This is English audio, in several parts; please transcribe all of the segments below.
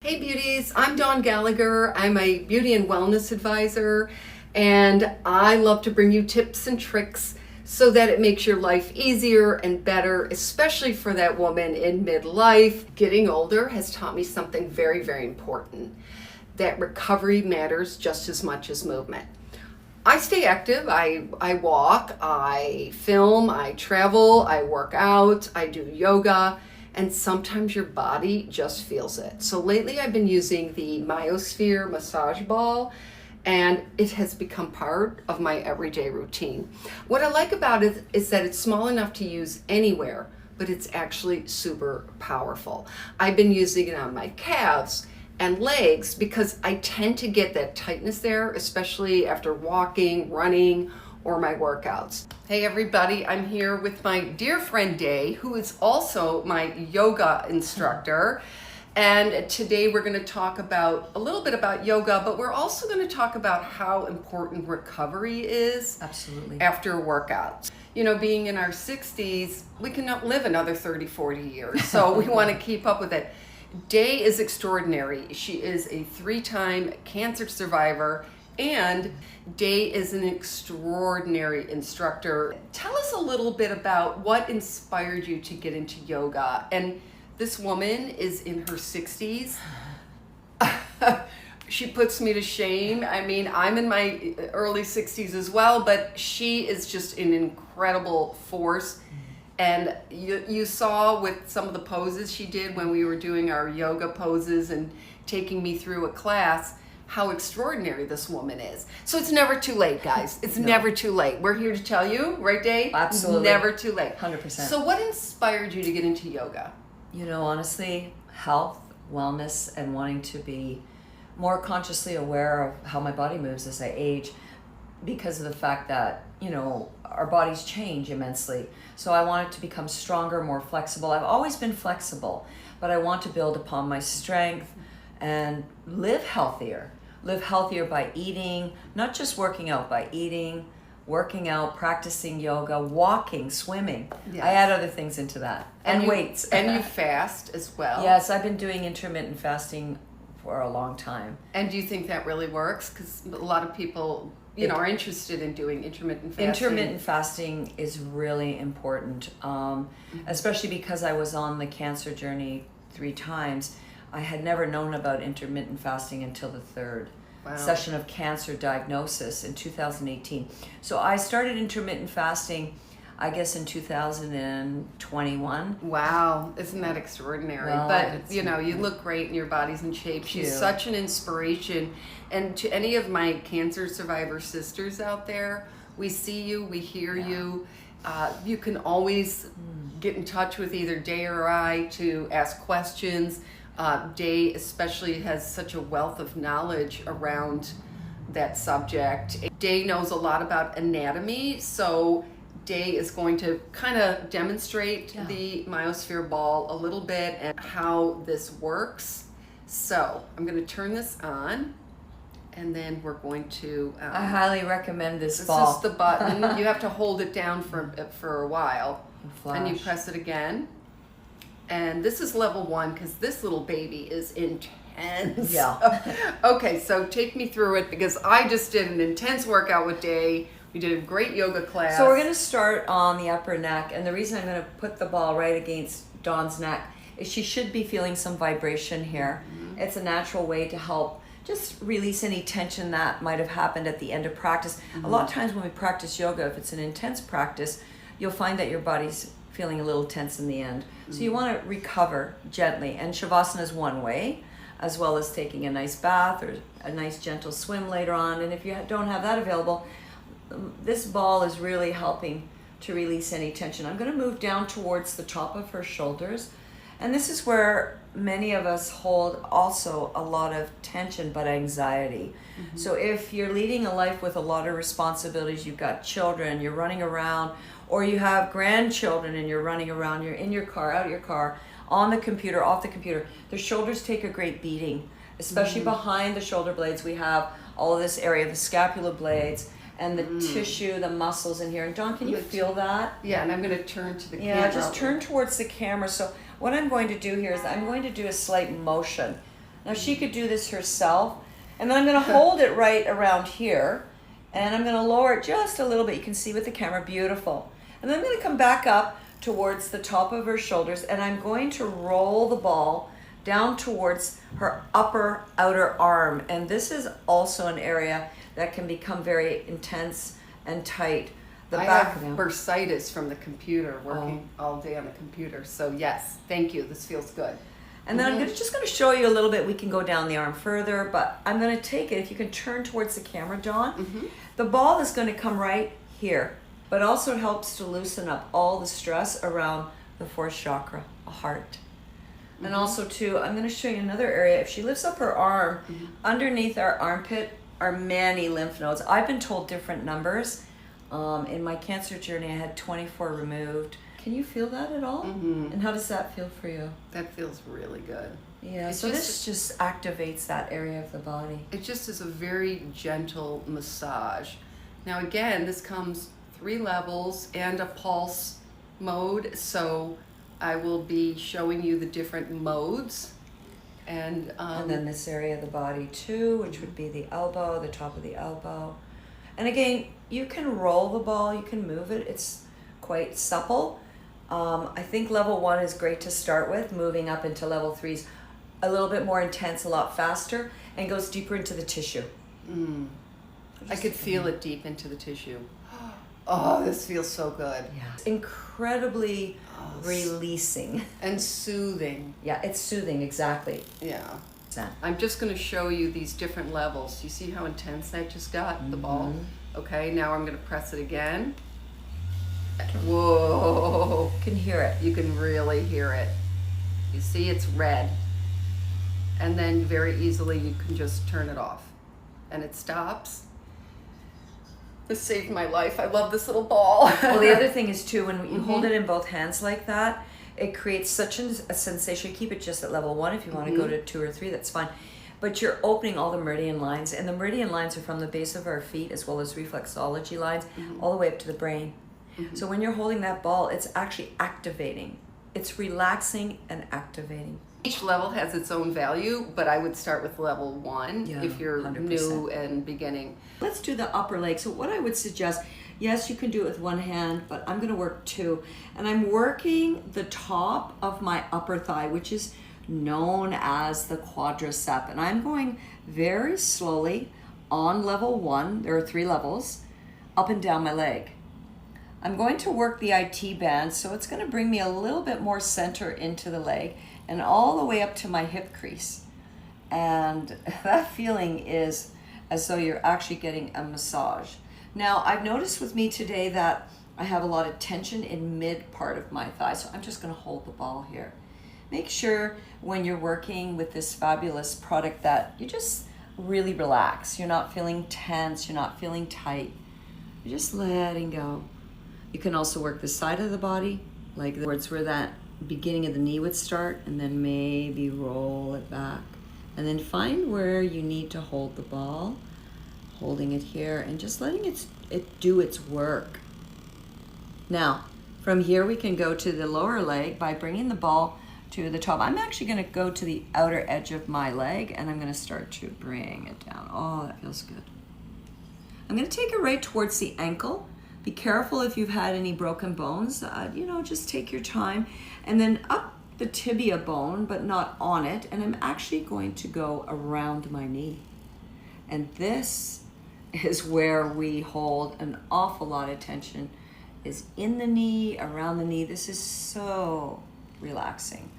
Hey beauties, I'm Dawn Gallagher. I'm a beauty and wellness advisor, and I love to bring you tips and tricks so that it makes your life easier and better, especially for that woman in midlife. Getting older has taught me something very, very important, that recovery matters just as much as movement. I stay active. I walk, I film, I travel, I work out, I do yoga, and sometimes your body just feels it. So lately I've been using the MyoSphere massage ball, and it has become part of my everyday routine. What I like about it is that it's small enough to use anywhere, but it's actually super powerful. I've been using it on my calves and legs because I tend to get that tightness there, especially after walking, running, or my workouts. Hey everybody, I'm here with my dear friend Daye, who is also my yoga instructor. And today we're going to talk about a little bit about yoga, but we're also going to talk about how important recovery is. Absolutely. After workouts. You know, being in our 60s, we cannot live another 30, 40 years. So we want to keep up with it. Daye is extraordinary. She is a 3-time cancer survivor, and Daye is an extraordinary instructor. Tell us a little bit about what inspired you to get into yoga. And this woman is in her 60s. She puts me to shame. I mean, I'm in my early 60s as well, but she is just an incredible force. And you saw with some of the poses she did when we were doing our yoga poses and taking me through a class, how extraordinary this woman is. So it's never too late, guys. It's never too late. We're here to tell you, right, Daye? Absolutely. Never too late. 100%. So what inspired you to get into yoga? You know, honestly, health, wellness, and wanting to be more consciously aware of how my body moves as I age, because of the fact that, you know, our bodies change immensely. So I wanted to become stronger, more flexible. I've always been flexible, but I want to build upon my strength and live healthier. Live healthier by eating, not just working out, by eating, working out, practicing yoga, walking, swimming. Yes. I add other things into that. And weights. And you fast as well. Yes, I've been doing intermittent fasting for a long time. And do you think that really works? Because a lot of people, you know, are interested in doing intermittent fasting. Intermittent fasting is really important, especially because I was on the cancer journey 3 times. I had never known about intermittent fasting until the 3rd session of cancer diagnosis in 2018. So I started intermittent fasting, I guess, in 2021. Wow, isn't that extraordinary? Well, but you know, you look great and your body's in shape. She's such an inspiration. And to any of my cancer survivor sisters out there, we see you, we hear you. You can always get in touch with either Daye or I to ask questions. Daye especially has such a wealth of knowledge around that subject. Daye knows a lot about anatomy, so Daye is going to kind of demonstrate the MyoSphere ball a little bit and how this works. So I'm going to turn this on, and then we're going to... I highly recommend this ball. This is the button. You have to hold it down for a while. And you press it again. And this is level 1 because this little baby is intense. Yeah. Okay, so take me through it because I just did an intense workout with Daye. We did a great yoga class. So we're going to start on the upper neck, and the reason I'm going to put the ball right against Dawn's neck is she should be feeling some vibration here. Mm-hmm. It's a natural way to help just release any tension that might have happened at the end of practice. Mm-hmm. A lot of times when we practice yoga, if it's an intense practice, you'll find that your body's feeling a little tense in the end. Mm-hmm. So you want to recover gently, and Shavasana is one way, as well as taking a nice bath or a nice gentle swim later on. And if you don't have that available, this ball is really helping to release any tension. I'm going to move down towards the top of her shoulders, and this is where many of us hold also a lot of tension but anxiety. Mm-hmm. So if you're leading a life with a lot of responsibilities, you've got children, you're running around, or you have grandchildren and you're running around, you're in your car, out of your car, on the computer, off the computer, the shoulders take a great beating, especially behind the shoulder blades. We have all of this area, the scapula blades, and the tissue, the muscles in here. And Dawn, can you feel that? Yeah, and I'm going to turn to the camera. Yeah, just turn towards the camera. So what I'm going to do here is I'm going to do a slight motion Now she could do this herself. And then I'm going to hold it right around here. And I'm going to lower it just a little bit. You can see with the camera, beautiful. And then I'm going to come back up towards the top of her shoulders, and I'm going to roll the ball down towards her upper outer arm. And this is also an area that can become very intense and tight. I have bursitis from the computer, working all day on the computer. So yes, thank you. This feels good. And then I'm just going to show you a little bit. We can go down the arm further, but I'm going to take it. If you can turn towards the camera, Dawn. The ball is going to come right here, but also it helps to loosen up all the stress around the fourth chakra, the heart. And also too, I'm going to show you another area. If she lifts up her arm, underneath our armpit are many lymph nodes. I've been told different numbers. In my cancer journey, I had 24 removed. Can you feel that at all? And how does that feel for you? That feels really good. Yeah, so this just activates that area of the body. It just is a very gentle massage. Now again, this comes 3 levels and a pulse mode, so I will be showing you the different modes. And then this area of the body too, which would be the elbow, the top of the elbow. And again, you can roll the ball, you can move it, it's quite supple. I think level 1 is great to start with. Moving up into level 3 is a little bit more intense, a lot faster, and goes deeper into the tissue. I could feel it deep into the tissue. Oh, this feels so good. Yeah. It's incredibly releasing. And soothing. Yeah, it's soothing, exactly. Yeah. I'm just going to show you these different levels. You see how intense that just got, the ball? Okay, now I'm going to press it again. Whoa. You can hear it. You can really hear it. You see it's red. And then very easily you can just turn it off. And it stops. This saved my life. I love this little ball. Well, the other thing is too, when you hold it in both hands like that, it creates such a sensation. Keep it just at level 1. If you want to go to 2 or 3, that's fine. But you're opening all the meridian lines, and the meridian lines are from the base of our feet as well as reflexology lines all the way up to the brain. So when you're holding that ball, it's actually activating. It's relaxing and activating. Each level has its own value, but I would start with level 1 if you're 100%. new and beginning. Let's do the upper leg. So what I would suggest, yes, you can do it with one hand, but I'm going to work 2. And I'm working the top of my upper thigh, which is known as the quadricep. And I'm going very slowly on level 1. There are 3 levels, up and down my leg. I'm going to work the IT band, so it's going to bring me a little bit more center into the leg and all the way up to my hip crease. And that feeling is as though you're actually getting a massage. Now, I've noticed with me today that I have a lot of tension in mid part of my thigh, so I'm just going to hold the ball here. Make sure when you're working with this fabulous product that you just really relax. You're not feeling tense, you're not feeling tight. You're just letting go. You can also work the side of the body, like where that beginning of the knee would start, and then maybe roll it back. And then find where you need to hold the ball, holding it here, and just letting it do its work. Now, from here we can go to the lower leg by bringing the ball to the top. I'm actually going to go to the outer edge of my leg, and I'm going to start to bring it down. Oh, that feels good. I'm going to take it right towards the ankle. Be careful if you've had any broken bones, just take your time. And then up the tibia bone, but not on it. And I'm actually going to go around my knee. And this is where we hold an awful lot of tension, is in the knee, around the knee. This is so relaxing.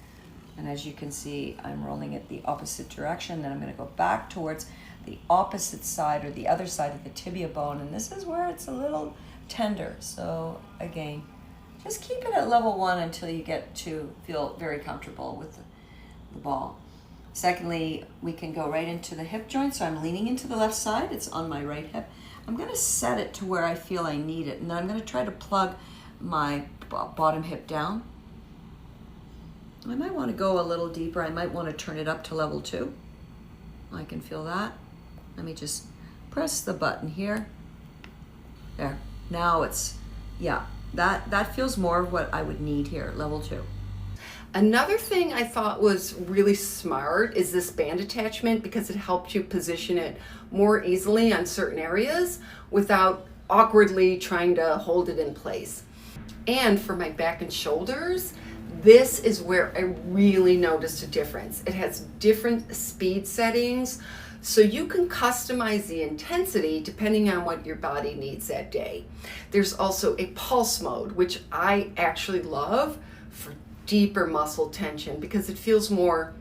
And as you can see, I'm rolling it the opposite direction. Then I'm going to go back towards the opposite side or the other side of the tibia bone. And this is where it's a little tender. So again, just keep it at level 1 until you get to feel very comfortable with the ball. Secondly, we can go right into the hip joint. So I'm leaning into the left side. It's on my right hip. I'm going to set it to where I feel I need it. And then I'm going to try to plug my bottom hip down. I might want to go a little deeper. I might want to turn it up to level 2. I can feel that. Let me just press the button here. There. Now it's, that feels more of what I would need here, level 2. Another thing I thought was really smart is this band attachment, because it helps you position it more easily on certain areas without awkwardly trying to hold it in place. And for my back and shoulders, this is where I really noticed a difference. It has different speed settings, so you can customize the intensity depending on what your body needs that day. There's also a pulse mode, which I actually love for deeper muscle tension because it feels more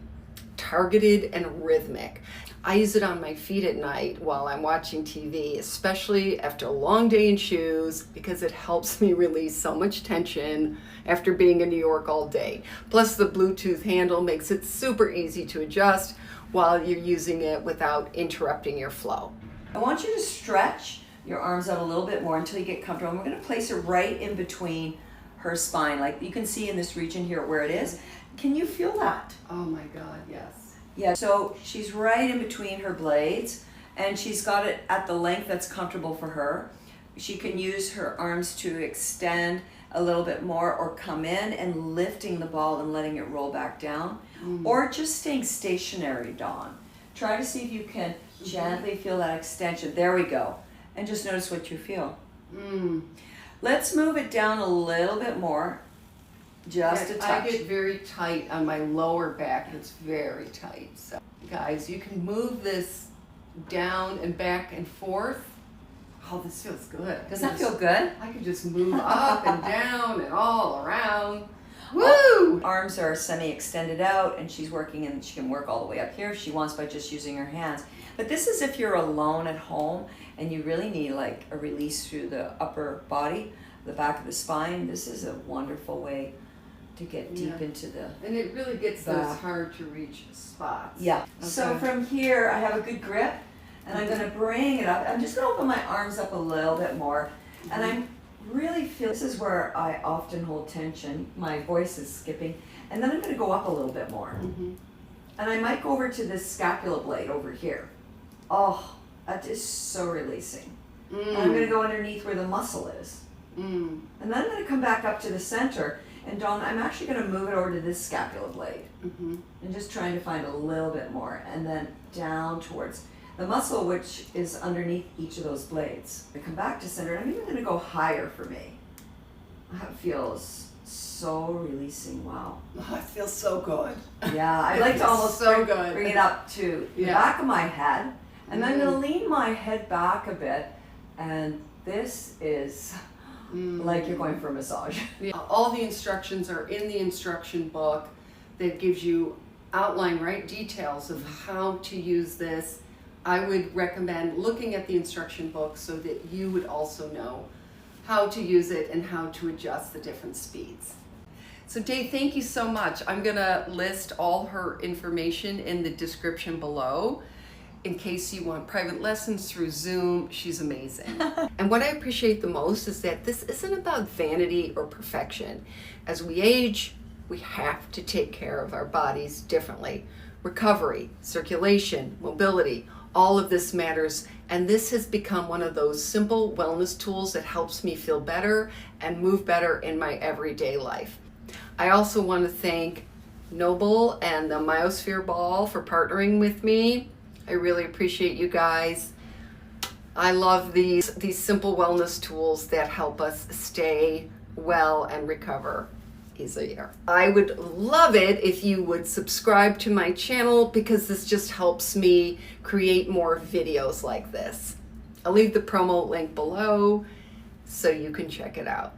targeted and rhythmic. I use it on my feet at night while I'm watching TV, especially after a long day in shoes, because it helps me release so much tension after being in New York all day. Plus the Bluetooth handle makes it super easy to adjust while you're using it without interrupting your flow. I want you to stretch your arms out a little bit more until you get comfortable. And we're going to place it right in between her spine. Like you can see in this region here where it is. Can you feel that? Oh my God, yes. Yeah, so she's right in between her blades, and she's got it at the length that's comfortable for her. She can use her arms to extend a little bit more, or come in and lifting the ball and letting it roll back down, or just staying stationary, Dawn. Try to see if you can gently feel that extension. There we go. And just notice what you feel. Let's move it down a little bit more. Just a touch. I get very tight on my lower back, and it's very tight. So, guys, you can move this down and back and forth. Oh, this feels good. Does that feel good? I could just move up and down and all around. Woo! Arms are semi-extended out, and she's working, and she can work all the way up here if she wants by just using her hands. But this is if you're alone at home and you really need like a release through the upper body, the back of the spine. This is a wonderful way to get deep into the And it really gets back. those hard to reach spots. Yeah. Okay. So from here, I have a good grip, and I'm going to bring it up. I'm just going to open my arms up a little bit more, and I'm really feel this is where I often hold tension. My voice is skipping, and then I'm going to go up a little bit more, and I might go over to this scapula blade over here. Oh, that is so releasing. And I'm going to go underneath where the muscle is, and then I'm going to come back up to the center. And Dawn, I'm actually going to move it over to this scapula blade, and just trying to find a little bit more, and then down towards the muscle, which is underneath each of those blades. I come back to center, and I'm even going to go higher for me. That feels so releasing. Wow. Oh, it feels so good. Yeah, I like to almost bring it up to the back of my head, and then I'm going to lean my head back a bit, and this is like you're going for a massage. All the instructions are in the instruction book that gives you outline, right, details of how to use this. I would recommend looking at the instruction book so that you would also know how to use it and how to adjust the different speeds. So Daye, thank you so much. I'm gonna list all her information in the description below. In case you want private lessons through Zoom, she's amazing. And what I appreciate the most is that this isn't about vanity or perfection. As we age, we have to take care of our bodies differently. Recovery, circulation, mobility, all of this matters. And this has become one of those simple wellness tools that helps me feel better and move better in my everyday life. I also want to thank Noble and the MyoSphere ball for partnering with me. I really appreciate you guys. I love these simple wellness tools that help us stay well and recover easier. I would love it if you would subscribe to my channel, because this just helps me create more videos like this. I'll leave the promo link below so you can check it out.